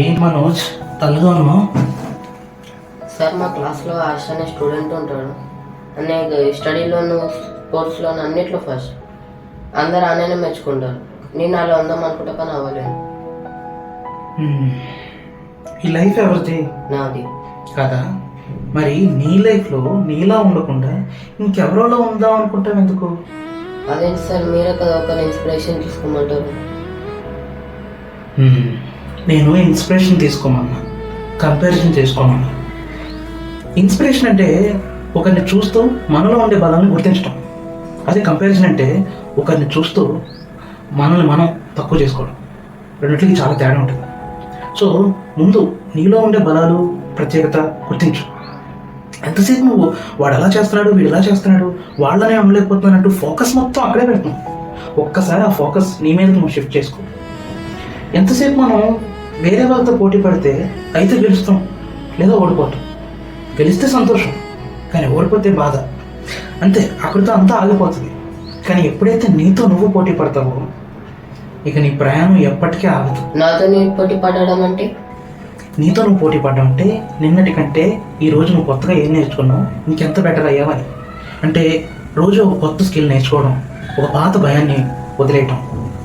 ఏంటి మనోజ్ తల్లిగా ఉన్నావు? సార్ మా క్లాస్లో హర్ష అనే స్టూడెంట్ ఉంటాడు. అనేక స్టడీలోను స్పోర్ట్స్లోను అన్నిట్లో ఫస్ట్. అందరు ఆయననే మెచ్చుకుంటారు. నేను అలా ఉందాం అనుకుంటా కానీ అవ్వలేను. ఈ లైఫ్ ఎవరిది? నాది కదా. మరి నీ లైఫ్లో నీలా ఉండకుండా ఇంకెవరోలా ఉందాం అనుకుంటావు ఎందుకు? అదేంటి సార్, మీరే కదా ఒకరి ఇన్స్పిరేషన్ తీసుకోమంటారు. నేను ఇన్స్పిరేషన్ తీసుకోమన్నా, కంపారిజన్ చేసుకోమన్నా. ఇన్స్పిరేషన్ అంటే ఒకరిని చూస్తూ మనలో ఉండే బలాన్ని గుర్తించడం. అదే కంపారిజన్ అంటే ఒకరిని చూస్తూ మనల్ని మనం తక్కువ చేసుకోవడం. రెండింటికి చాలా తేడా ఉంటుంది. సో ముందు నీలో ఉండే బలాలు, ప్రత్యేకత గుర్తించు. ఎంతసేపు నువ్వు వాడు ఎలా చేస్తున్నాడు, వీడు ఎలా చేస్తున్నాడు, వాళ్ళనే అమ్మలేకపోతున్నానంటూ ఫోకస్ మొత్తం అక్కడే పెడుతున్నావు. ఒక్కసారి ఆ ఫోకస్ నీ మీద నువ్వు షిఫ్ట్ చేసుకో. ఎంతసేపు మనం వేరే వాళ్ళతో పోటీ పడితే అయితే గెలుస్తాం లేదా ఓడిపోతాం. గెలిస్తే సంతోషం, కానీ ఓడిపోతే బాధ. అంతే, అక్కడితో అంతా ఆగిపోతుంది. కానీ ఎప్పుడైతే నీతో నువ్వు పోటీ పడతావో ఇక నీ ప్రయాణం ఎప్పటికీ ఆగదు. నాతో నేను పోటీ పడడం అంటే? నీతో నువ్వు పోటీ పడ్డం అంటే నిన్నటి కంటే ఈ రోజు నువ్వు కొత్తగా ఏం నేర్చుకున్నావు, ఇంకెంత బెటర్ అయ్యావని. అంటే రోజు ఒక కొత్త స్కిల్ నేర్చుకోవడం, ఒక పాత భయాన్ని వదిలేయటం,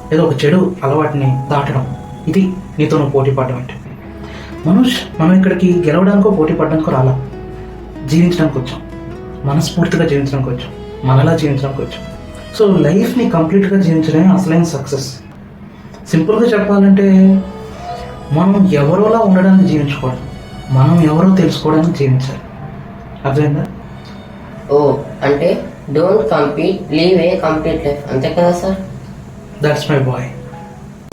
లేదా ఒక చెడు అలవాటుని దాటడం. ఇది నీతో నువ్వు పోటీ పడడం అంటే. మనోజ్, మనం ఇక్కడికి గెలవడానికో పోటీ పడడానికో రాలా, జీవించడానికి వచ్చాం. మనస్ఫూర్తిగా జీవించడానికి వచ్చాం, మనలా జీవించడానికి వచ్చాం. సో లైఫ్ని కంప్లీట్గా జీవించడమే అసలైన సక్సెస్. సింపుల్గా చెప్పాలంటే మనం ఎవరోలా ఉండడానికి జీవించకూడదు, మనం ఎవరో తెలుసుకోవడానికి జీవించాలి. అర్థమైందా? ఓ, అంటే don't compete, leave a complete life, అంతే కదా సార్? That's my boy.